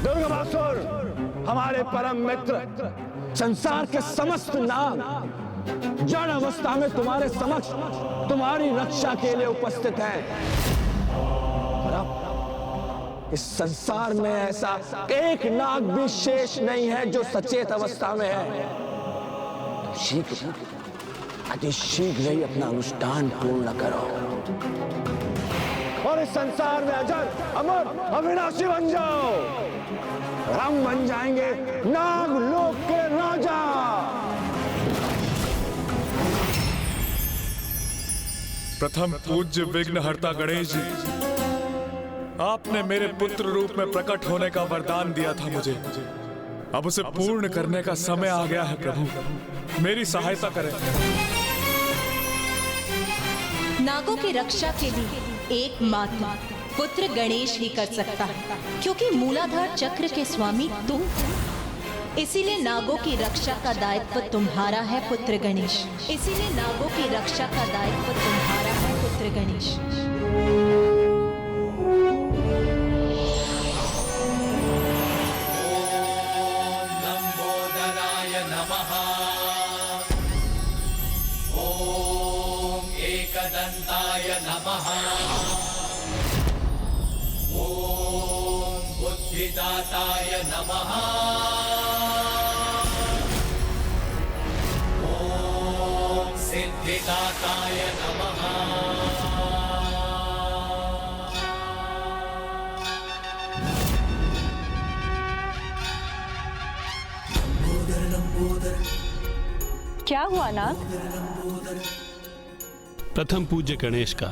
दुर्गमासुर, हमारे परम मित्र, संसार के समस्त नाग जड़ अवस्था में तुम्हारे समक्ष तुम्हारी रक्षा के लिए उपस्थित हैं। और अब इस संसार में ऐसा एक नाग भी शेष नहीं है जो सचेत अवस्था में है। तो शीघ्र, अति शीघ्र ही अपना अनुष्ठान पूर्ण करो और इस संसार में अजर, अमर, अविनाशी बन जाओ। हम बन जाएंगे नागलोक के राजा। प्रथम पूज्य विघ्नहर्ता गणेश जी, आपने मेरे पुत्र रूप में प्रकट होने का वरदान दिया था मुझे। अब उसे पूर्ण करने का समय आ गया है प्रभु, मेरी सहायता करें। नागों की रक्षा के लिए एकमात्र पुत्र गणेश ही कर सकता है, क्योंकि मूलाधार चक्र के स्वामी तुम। इसीलिए नागों की रक्षा का दायित्व तुम्हारा है पुत्र गणेश। इसीलिए नागों की रक्षा का दायित्व तुम्हारा है पुत्र गणेश। ओम लंबोदराय नमः। ओम एकदंताय नमः। ओम बुद्धिदाताय नमः। ओम सिद्धिदाताय नमः। लंबोदर लंबोदर। क्या हुआ नाग? प्रथम पूज्य गणेश का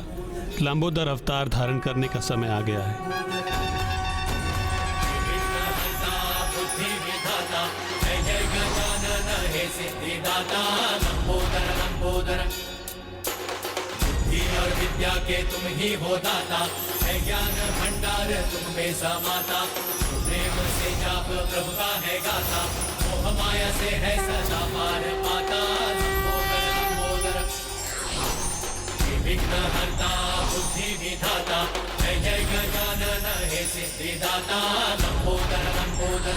लंबोदर अवतार धारण करने का समय आ गया है। सिद्धिदाता लंबोदर लंबोदर। बुद्धि और विद्या के तुम ही हो दाता, है ज्ञान भंडार तुम में समाता। प्रेम से जाप प्रभु का है गाता, मोह माया से है सदा पार पाता। लंबोदर लंबोदर। विघ्नहर्ता बुद्धि विधाता, है जय गजानन हे सिद्धिदाता लंबोदर लंबोदर।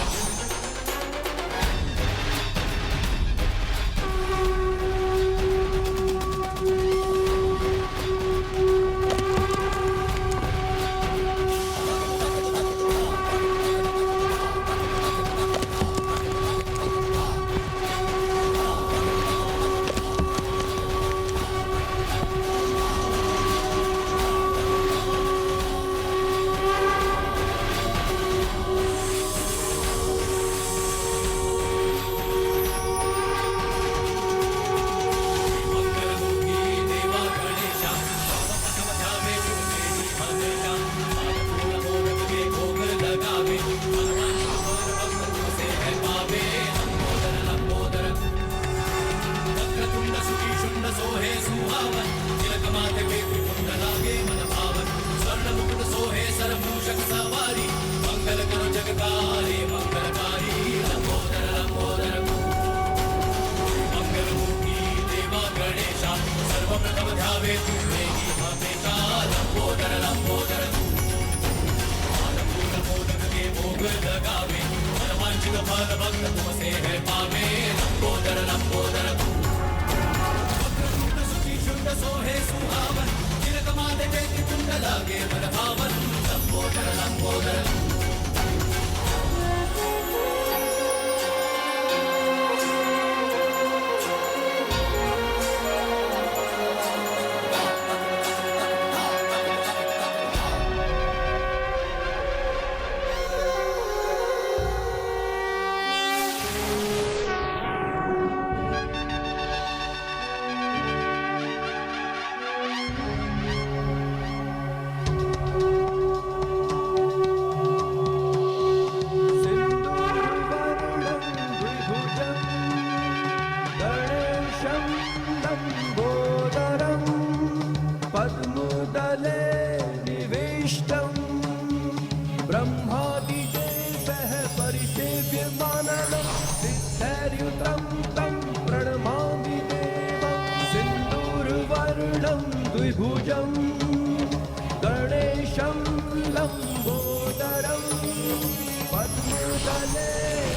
पद्मदले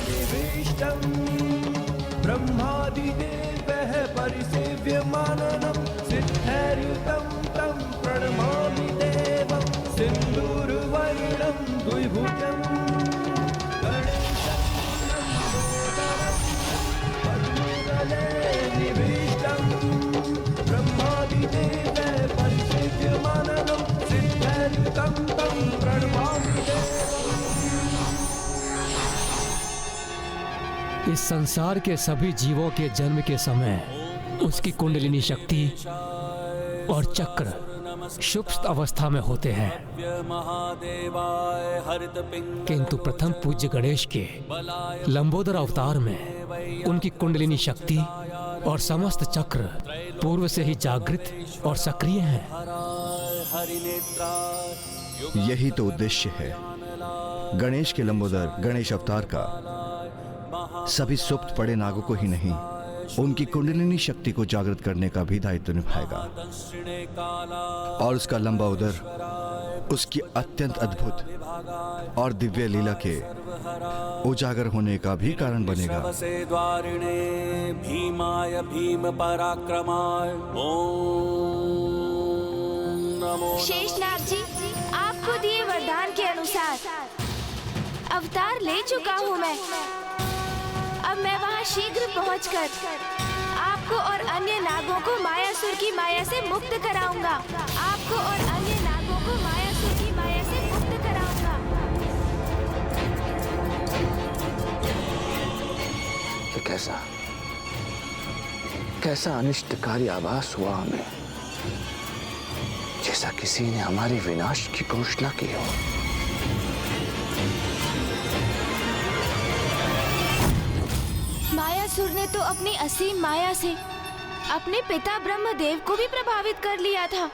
निविष्टम् ब्रह्मादिदेवः परिसेव्यमाननं सिद्धैर्युतं तं प्रणमामि देवं सिन्दूरवर्णं द्विभुजं गणेशं लम्बोदरं पद्मदले निविष्टम् ब्रह्मादिदेवः परिसेव्यमाननं सिद्धैर्युतं तं प्रणमामि देवम्। इस संसार के सभी जीवों के जन्म के समय उसकी कुंडलिनी शक्ति और चक्र सुप्त अवस्था में होते हैं, किंतु प्रथम पूज्य गणेश के लंबोदर अवतार में उनकी कुंडलिनी शक्ति और समस्त चक्र पूर्व से ही जागृत और सक्रिय हैं। यही तो उद्देश्य है गणेश के लंबोदर गणेश अवतार का। सभी सुप्त पड़े नागों को ही नहीं, उनकी कुंडलिनी शक्ति को जागृत करने का भी दायित्व निभाएगा और उसका लंबा उदर उसकी अत्यंत अद्भुत और दिव्य लीला के उजागर होने का भी कारण बनेगा। भीमाय भीम पराक्रमाय ओम। शेषनाग जी, आपको दिए वरदान के अनुसार अवतार ले चुका हूँ मैं। अब मैं वहाँ शीघ्र पहुँचकर आपको और अन्य नागों को मायासुर की माया से मुक्त कराऊंगा। आपको और अन्य नागों को मायासुर की माया से मुक्त कराऊंगा। ये कैसा अनिष्टकारी आभास हुआ हमें, जैसा किसी ने हमारे विनाश की घोषणा की हो। मायासुर ने तो अपनी असीम माया से अपने पिता ब्रह्मदेव को भी प्रभावित कर लिया था।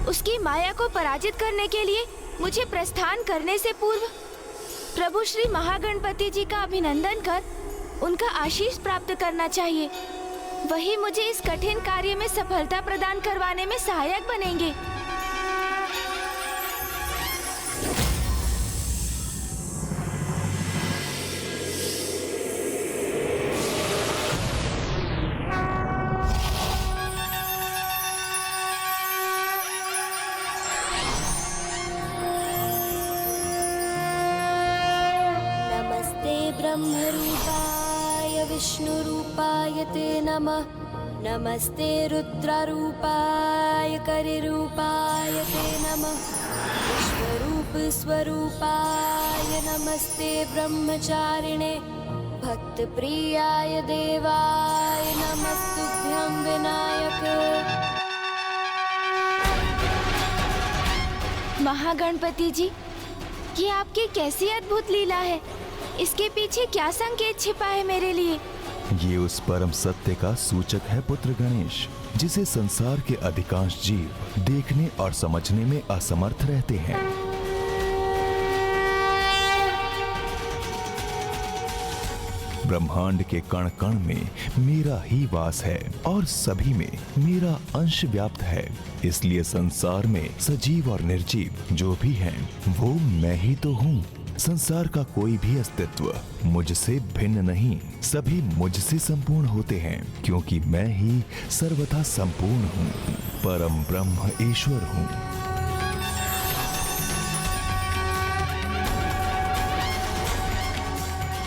उसकी माया को पराजित करने के लिए मुझे प्रस्थान करने से पूर्व प्रभु श्री महागणपति जी का अभिनंदन कर उनका आशीष प्राप्त करना चाहिए। वही मुझे इस कठिन कार्य में सफलता प्रदान करवाने में सहायक बनेंगे। ब्रह्मरूपाय विष्णुरूपाय ते नमः। नमस्ते रुद्ररूपाय करिरूपाय ते नमः। विश्वरूप स्वरूपाय नमस्ते ब्रह्मचारिणे भक्तप्रियाय देवाय नमस्तुभ्यं विनायक। महागणपति जी, ये आपकी कैसी अद्भुत लीला है। इसके पीछे क्या संकेत छिपा है मेरे लिए? ये उस परम सत्य का सूचक है पुत्र गणेश, जिसे संसार के अधिकांश जीव देखने और समझने में असमर्थ रहते हैं। ब्रह्मांड के कण कण में मेरा ही वास है और सभी में मेरा अंश व्याप्त है। इसलिए संसार में सजीव और निर्जीव जो भी हैं, वो मैं ही तो हूँ। संसार का कोई भी अस्तित्व मुझसे भिन्न नहीं, सभी मुझसे संपूर्ण होते हैं, क्योंकि मैं ही सर्वथा संपूर्ण हूँ, परम ब्रह्म ईश्वर हूँ।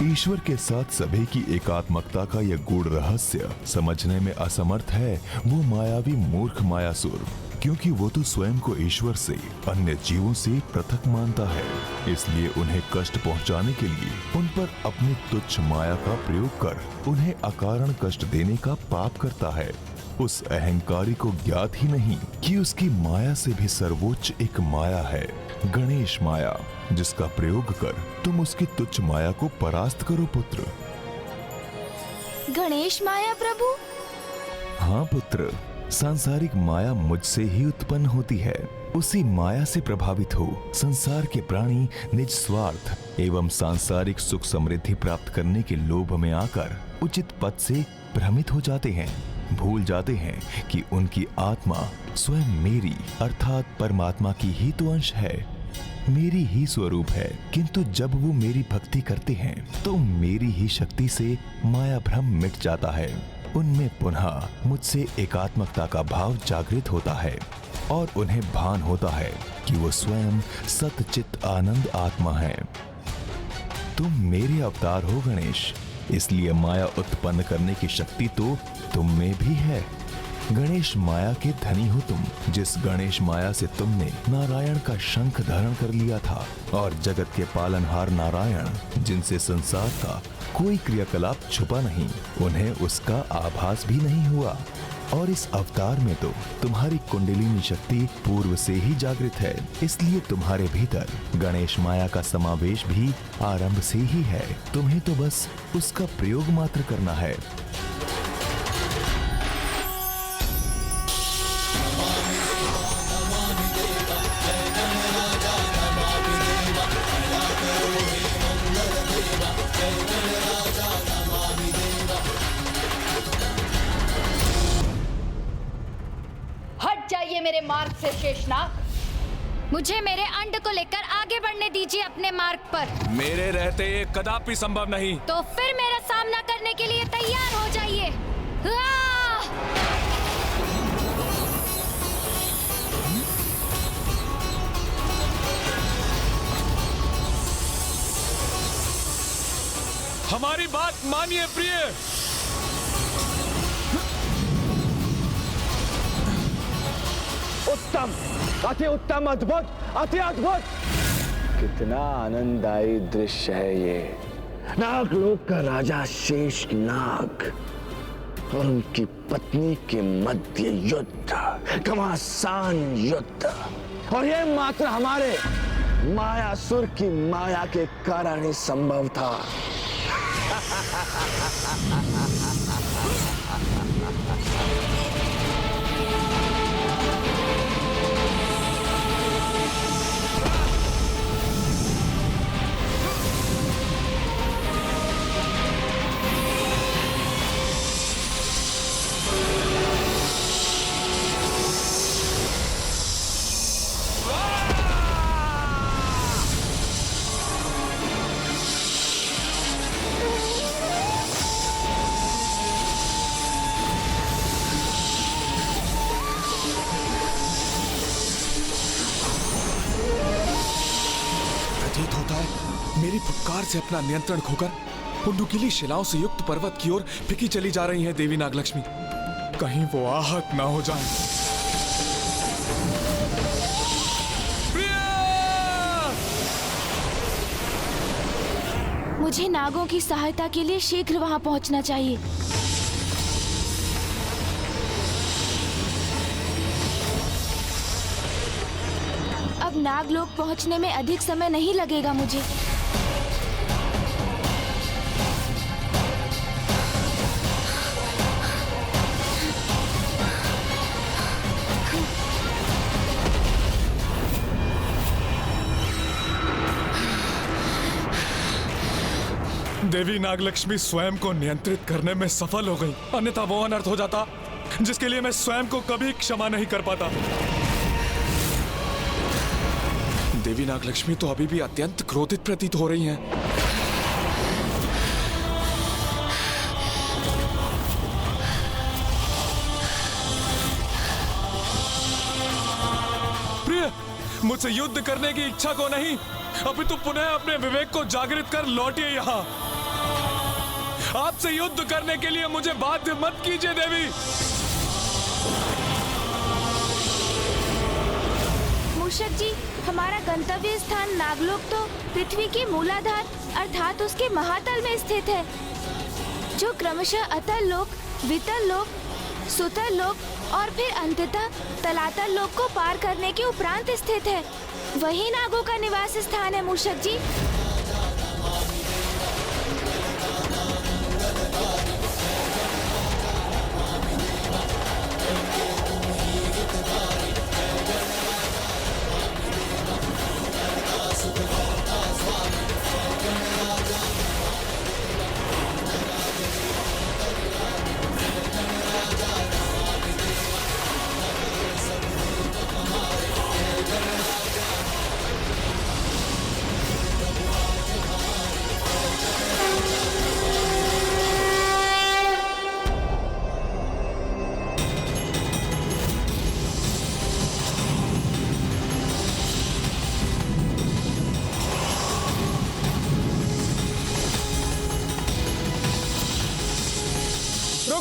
ईश्वर के साथ सभी की एकात्मकता का यह गूढ़ रहस्य समझने में असमर्थ है वो मायावी मूर्ख मायासुर, क्योंकि वो तो स्वयं को ईश्वर से, अन्य जीवों से पृथक मानता है। इसलिए उन्हें कष्ट पहुंचाने के लिए उन पर अपनी तुच्छ माया का प्रयोग कर उन्हें अकारण कष्ट देने का पाप करता है। उस अहंकारी को ज्ञात ही नहीं कि उसकी माया से भी सर्वोच्च एक माया है, गणेश माया, जिसका प्रयोग कर तुम उसकी तुच्छ माया को परास्त करो पुत्र। गणेश माया प्रभु? हाँ पुत्र, सांसारिक माया मुझसे ही उत्पन्न होती है। उसी माया से प्रभावित हो संसार के प्राणी निज स्वार्थ एवं सांसारिक सुख समृद्धि प्राप्त करने के लोभ में आकर उचित पद से भ्रमित हो जाते हैं, भूल जाते हैं कि उनकी आत्मा स्वयं मेरी अर्थात परमात्मा की ही तो अंश है। मेरी ही स्वरूप है, किंतु जब वो मेरी भक्ति करते हैं तो मेरी ही शक्ति से माया भ्रम मिट जाता है। उनमें पुनः मुझसे एकात्मकता का भाव जागृत होता है और उन्हें भान होता है कि वो स्वयं सतचित आनंद आत्मा है। तुम मेरे अवतार हो गणेश, इसलिए माया उत्पन्न करने की शक्ति तो तुम में भी है। गणेश माया के धनी हो तुम। जिस गणेश माया से तुमने नारायण का शंख धारण कर लिया था और जगत के पालनहार नारायण, जिनसे संसार का कोई क्रियाकलाप छुपा नहीं, उन्हें उसका आभास भी नहीं हुआ। और इस अवतार में तो तुम्हारी कुंडलिनी शक्ति पूर्व से ही जागृत है, इसलिए तुम्हारे भीतर गणेश माया का समावेश भी आरंभ से ही है। तुम्हें तो बस उसका प्रयोग मात्र करना है। मेरे मार्ग से शेषनाग, मुझे मेरे अंड को लेकर आगे बढ़ने दीजिए अपने मार्ग पर। मेरे रहते ये कदापि संभव नहीं। तो फिर मेरा सामना करने के लिए तैयार हो जाइए। हमारी बात मानिए प्रिय। उत्तम, अति उत्तम, अद्भुत, अति अद्भुत। कितना आनंददायी दृश्य है ये। नागलोक का राजा शेष नाग और उनकी पत्नी के मध्य युद्ध, घमासान युद्ध, और ये मात्र हमारे मायासुर की माया के कारण ही संभव था। मेरी फुफकार से अपना नियंत्रण खोकर वो नुकीली शिलाओं से युक्त पर्वत की ओर फिकी चली जा रही है देवी नागलक्ष्मी। कहीं वो आहत ना हो जाए। मुझे नागों की सहायता के लिए शीघ्र वहां पहुंचना चाहिए। अब नागलोक पहुंचने में अधिक समय नहीं लगेगा मुझे। देवी नागलक्ष्मी स्वयं को नियंत्रित करने में सफल हो गई, अन्यथा वो अनर्थ हो जाता जिसके लिए मैं स्वयं को कभी क्षमा नहीं कर पाता। देवी नागलक्ष्मी तो अभी भी अत्यंत क्रोधित प्रतीत हो रही हैं। प्रिय, मुझसे युद्ध करने की इच्छा को नहीं, अभी तो पुनः अपने विवेक को जागृत कर लौटिए यहाँ। आपसे युद्ध करने के लिए मुझे बाध्य मत कीजिए देवी। मूषक जी, हमारा गंतव्य स्थान नागलोक तो पृथ्वी के मूलाधार अर्थात उसके महातल में स्थित है, जो क्रमशः अतल लोक, वितल लोक, सुतल लोक और फिर अंततः तलातल लोक को पार करने के उपरांत स्थित है। वही नागों का निवास स्थान है मूषक जी।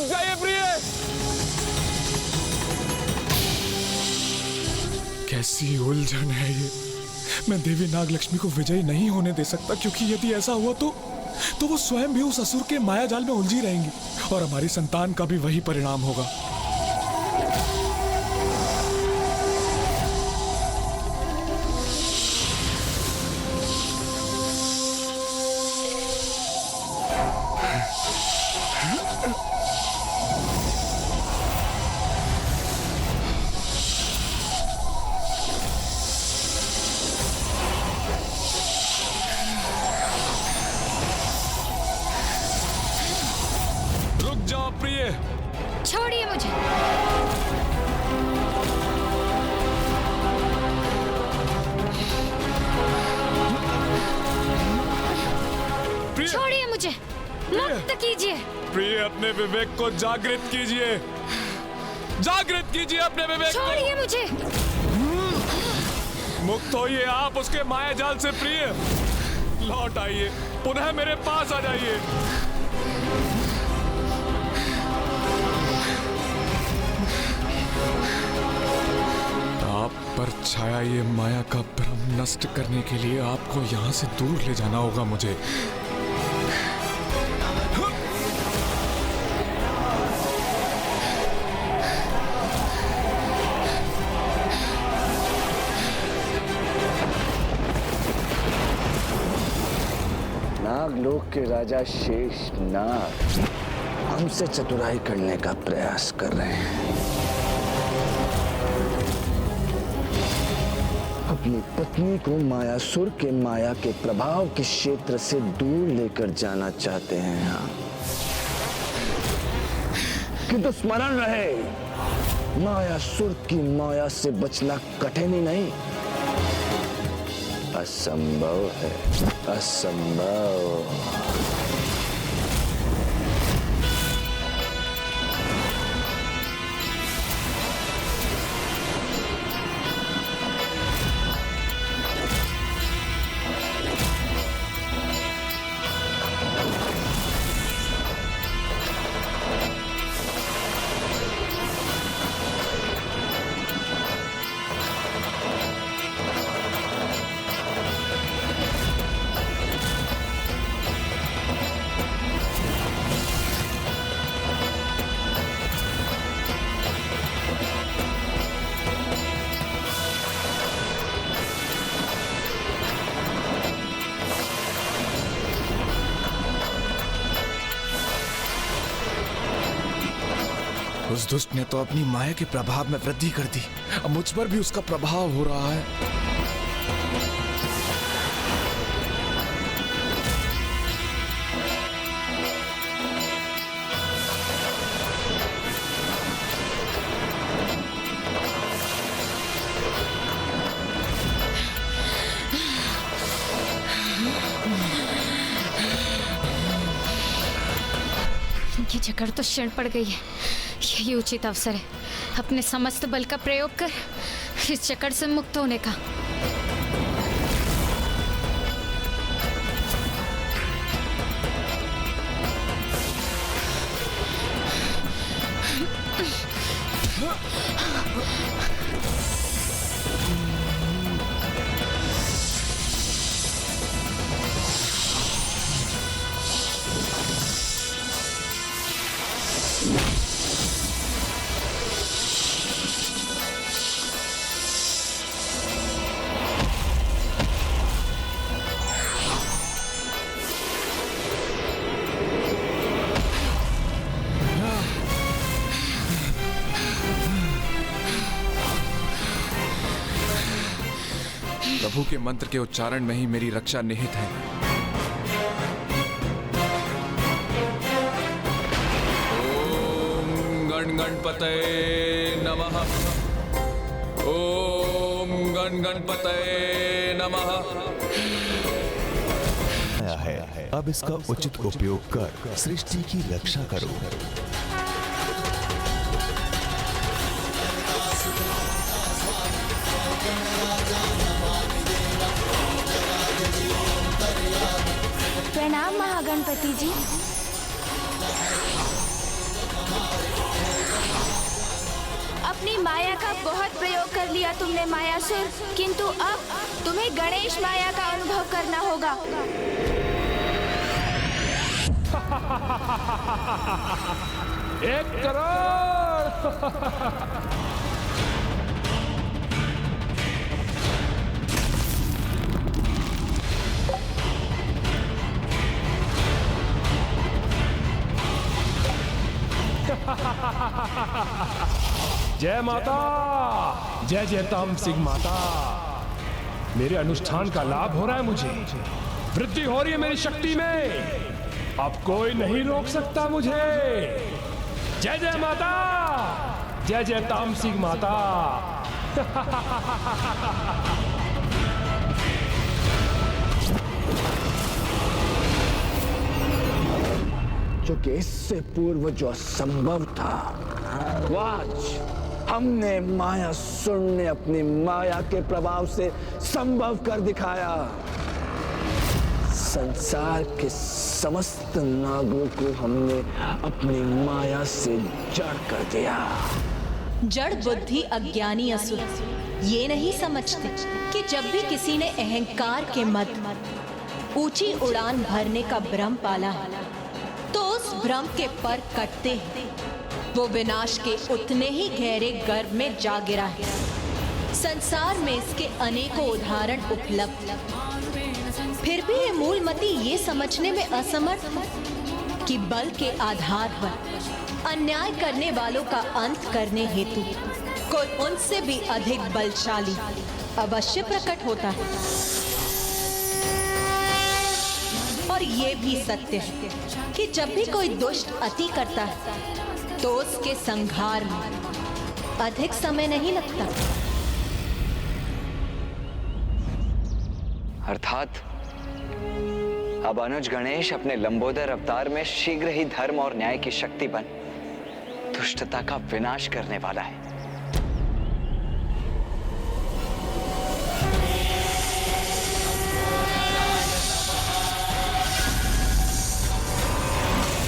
रुक जाइए प्रिय। कैसी उलझन है ये। मैं देवी नागलक्ष्मी को विजयी नहीं होने दे सकता, क्योंकि यदि ऐसा हुआ तो वो स्वयं भी उस असुर के मायाजाल में उलझी रहेंगी और हमारी संतान का भी वही परिणाम होगा। छोड़िए मुझे। छोड़िए मुझे, मुक्त कीजिए। प्रिय, अपने विवेक को जागृत कीजिए, जागृत कीजिए अपने विवेक को। छोड़िए मुझे। मुक्त होइए आप उसके मायाजाल से प्रिय। लौट आइए, पुनः मेरे पास आ जाइए। आप पर छाया ये माया का भ्रम नष्ट करने के लिए आपको यहाँ से दूर ले जाना होगा मुझे। नागलोक के राजा शेष नाग हमसे चतुराई करने का प्रयास कर रहे हैं। अपनी पत्नी को मायासुर के माया के प्रभाव के क्षेत्र से दूर लेकर जाना चाहते हैं। हाँ, किंतु स्मरण रहे, मायासुर की माया से बचना कठिन ही नहीं, असंभव है, असंभव। उस दुष्ट ने तो अपनी माया के प्रभाव में वृद्धि कर दी, अब मुझ पर भी उसका प्रभाव हो रहा है। ये जकड़ तो क्षण पड़ गई है, यही उचित अवसर है अपने समस्त बल का प्रयोग कर इस जकड़ से मुक्त होने का। प्रभु के मंत्र के उच्चारण में ही मेरी रक्षा निहित है। ओम गण गणपतये नमः। ओम गण गणपतये नमः। है, अब इसका उचित उपयोग कर सृष्टि की रक्षा करो। प्रणाम महागणपति जी। अपनी माया का बहुत प्रयोग कर लिया तुमने मायासुर, किंतु अब तुम्हें गणेश माया का अनुभव करना होगा। एक करोड़। जय माता, जय जय तामसिंह माता। मेरे अनुष्ठान का लाभ हो रहा है, मुझे वृद्धि हो रही है मेरी शक्ति में। अब कोई नहीं रोक सकता मुझे। जय जय माता, जय जय तामसिंह माता। क्योंकि इससे पूर्व जो असंभव था, वो आज हमने मायासुर ने अपनी माया के प्रभाव से संभव कर दिखाया। संसार के समस्त नागों को हमने अपनी माया से जड़ कर दिया। जड़ बुद्धि अज्ञानी असुर ये नहीं समझते कि जब भी किसी ने अहंकार के मद ऊंची उड़ान भरने का भ्रम पाला है, तो उस भ्रम के पर कटते हैं वो विनाश के उतने ही गहरे गर्भ में जा गिरा है। संसार में इसके अनेकों उदाहरण उपलब्ध, फिर भी ये मूलमती ये समझने में असमर्थ है कि बल के आधार पर अन्याय करने वालों का अंत करने हेतु कोई उनसे भी अधिक बलशाली अवश्य प्रकट होता है। और ये भी सत्य है कि जब भी कोई दुष्ट अति करता है तो उसके संहार में अधिक समय नहीं लगता। अर्थात अब अनुज गणेश अपने लंबोदर अवतार में शीघ्र ही धर्म और न्याय की शक्ति बन दुष्टता का विनाश करने वाला है।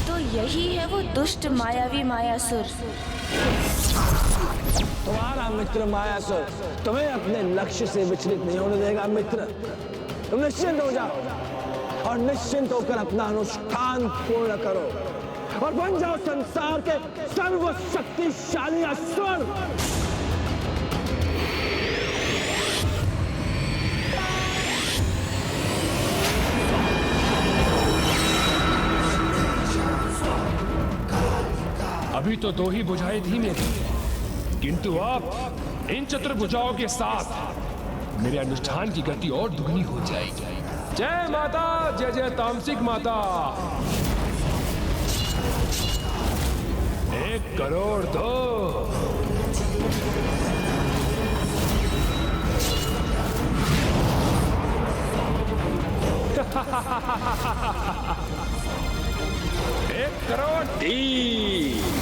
तो यही है वो दुष्ट मायावी मायासुर। तुम्हारा मित्र मायासुर तुम्हें अपने लक्ष्य से विचलित नहीं होने देगा। मित्र, तुम निश्चिंत हो जाओ और निश्चिंत होकर अपना अनुष्ठान पूर्ण करो और बन जाओ संसार के सर्वशक्तिशाली असुर। अभी तो दो ही भुजाएं थी मेरी, किंतु अब इन चतुर्भुजाओं के साथ मेरे अनुष्ठान की गति और दुगनी हो जाएगी। जय माता, जय जय तामसिक माता। 1 करोड़ दो। एक करोड़ 30।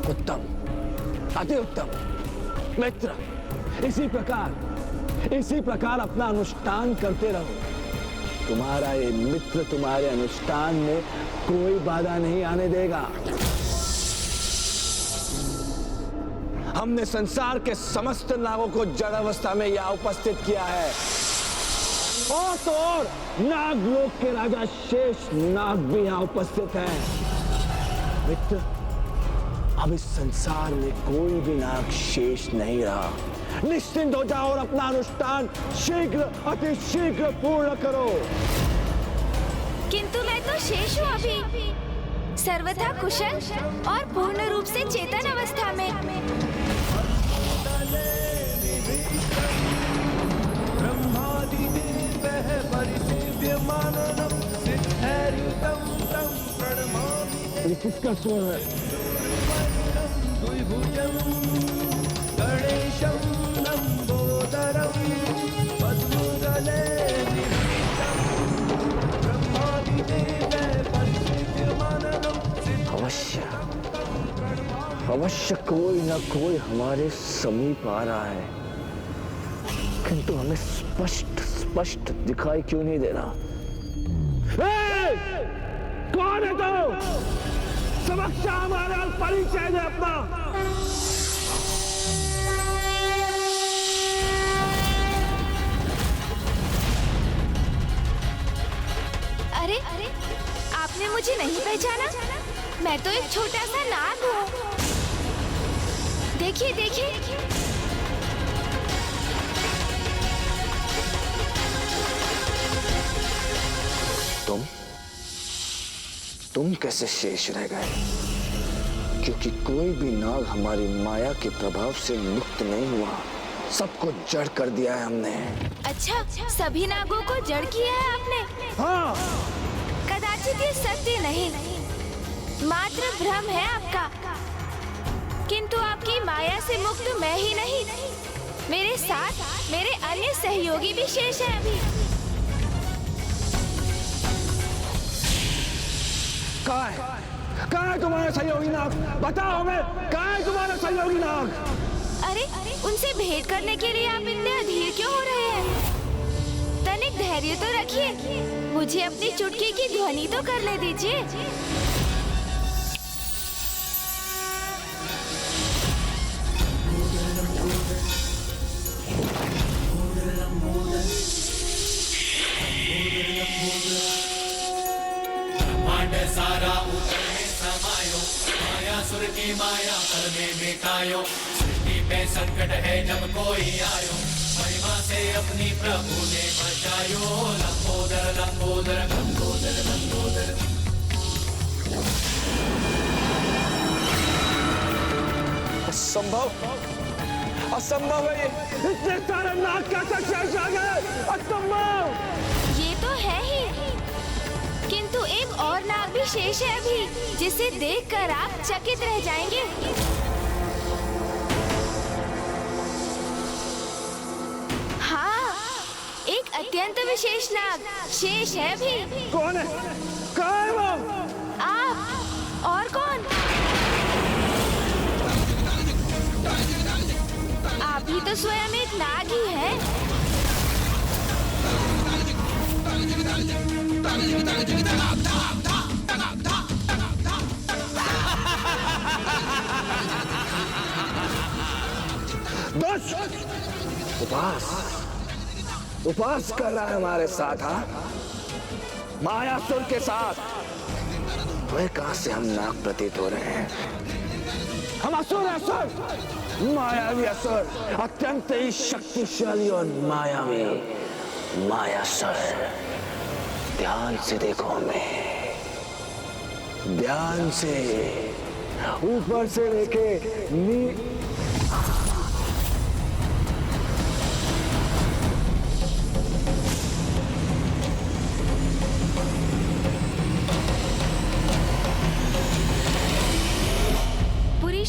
उत्तम, अति उत्तम। मित्र, इसी प्रकार अपना अनुष्ठान करते रहो। तुम्हारा ये मित्र तुम्हारे अनुष्ठान में कोई बाधा नहीं आने देगा। हमने संसार के समस्त नागों को जड़ अवस्था में यहाँ उपस्थित किया है। और तो और नागलोक के राजा शेष नाग भी यहाँ उपस्थित हैं। मित्र, अब इस संसार में कोई भी नाग शेष नहीं रहा। निश्चिंत हो जाओ और अपना अनुष्ठान शीघ्र, अति शीघ्र पूर्ण करो। किंतु मैं तो शेष हूँ अभी, सर्वथा कुशल और पूर्ण रूप से चेतन अवस्था में। ये किसका स्वर है? गणेशं लंबोदरं पद्मगले निभृतं ब्रह्मादिदेव अवश्य कोई न कोई हमारे समीप आ रहा है, किंतु हमें स्पष्ट दिखाई क्यों नहीं दे रहा? कौन है तू? समक्ष हमारा परिचय दे अपना। अरे आपने मुझे नहीं पहचाना? मैं तो एक छोटा सा नाग हूँ। देखिए देखिए। तुम कैसे शेष रह गए? क्योंकि कोई भी नाग हमारी माया के प्रभाव से मुक्त नहीं हुआ। सबको जड़ कर दिया है हमने। अच्छा, सभी नागों को जड़ किया है आपने? हाँ। कदाचित ये सत्य नहीं, मात्र भ्रम है आपका। किंतु आपकी माया से मुक्त मैं ही नहीं, मेरे साथ मेरे अन्य सहयोगी भी शेष हैं अभी। कहाँ है तुम्हारे सहयोगी नाग? बताओ हमें, कहाँ है तुम्हारे सहयोगी नाग? अरे उनसे भेंट करने के लिए आप इतने अधीर क्यों हो रहे हैं? तनिक धैर्य तो रखिए, मुझे अपनी चुटकी की ध्वनि तो करने दीजिए। सारा ऊपर में समायो, माया सुर की माया पल में मिटायो। सृष्टि पे संकट है जब कोई आयो, महिमा से अपनी प्रभु ने बचायो। लंबोदर लंबोदर लंबोदर लंबोदर। असंभव है ये। इतने सारे नाग कैसे शेष आ गए? असंभव। ये तो है ही, किंतु एक और नाग भी शेष है अभी, जिसे देखकर आप चकित रह जाएंगे। हाँ, एक अत्यंत विशेष नाग शेष है भी। कौन है? कहाँ है वो? आप और कौन? आप ही तो स्वयं एक नाग ही है। उपास कर रहा है हमारे साथ। हाँ, मायासुर के साथ। वह कहां से हम नाग प्रतीत हो रहे हैं? हम असुर, मायावी असुर, अत्यंत ही शक्तिशाली और मायावी मायासुर। ध्यान से देखो हमें, ध्यान से, ऊपर से लेके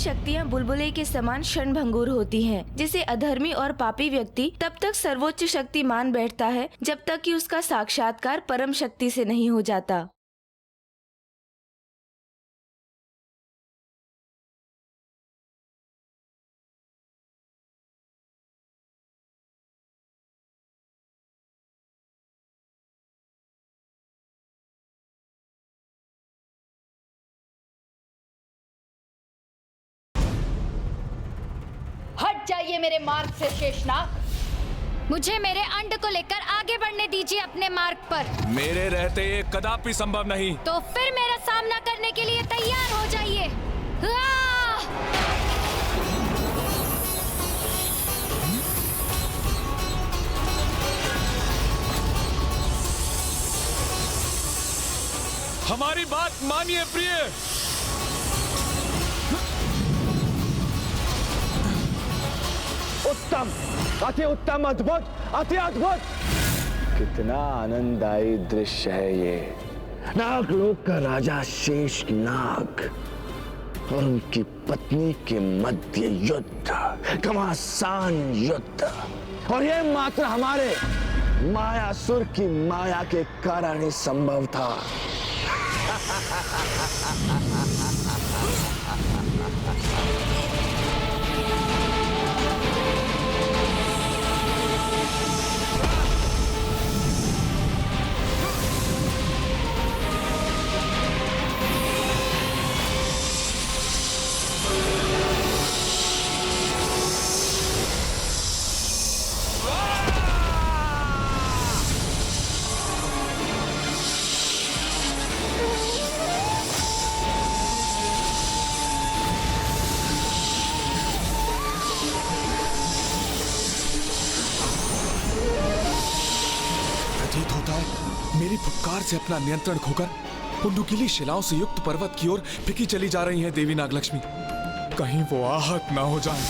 शक्तियाँ बुलबुले के समान क्षणभंगुर होती हैं, जिसे अधर्मी और पापी व्यक्ति तब तक सर्वोच्च शक्ति मान बैठता है जब तक कि उसका साक्षात्कार परम शक्ति से नहीं हो जाता। हट जाइए मेरे मार्ग से शेषनाग। मुझे मेरे अंड को लेकर आगे बढ़ने दीजिए अपने मार्ग पर। मेरे रहते ये कदापि संभव नहीं। तो फिर मेरा सामना करने के लिए तैयार हो जाइए। हमारी बात मानिए प्रिय। उत्तम, अति उत्तम, अद्भुत, अति अद्भुत। कितना आनंददायी दृश्य है ये। नागलोक का राजा शेष नाग और उनकी पत्नी के मध्य युद्ध, घमासान युद्ध, और ये मात्र हमारे मायासुर की माया के कारण ही संभव था। प्रतीत होता है मेरी फुफकार से अपना नियंत्रण खोकर उन नुकीली शिलाओं से युक्त पर्वत की ओर फिकी चली जा रही हैं देवी नागलक्ष्मी। कहीं वो आहत ना हो जाए।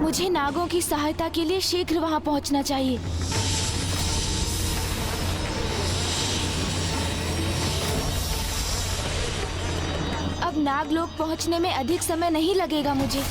मुझे नागों की सहायता के लिए शीघ्र वहां पहुंचना चाहिए। अब नागलोक पहुंचने में अधिक समय नहीं लगेगा मुझे।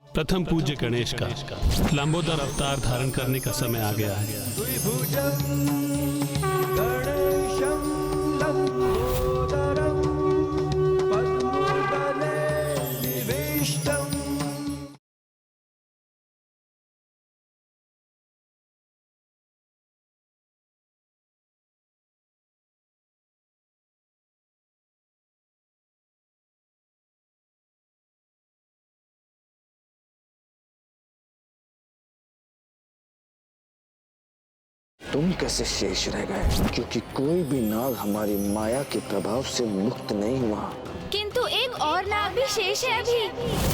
प्रथम पूज्य गणेश का लंबोदर अवतार धारण करने का समय आ गया है। तुम कैसे शेष रह गए? क्योंकि कोई भी नाग हमारी माया के प्रभाव से मुक्त नहीं हुआ। किंतु एक और नाग भी शेष है अभी।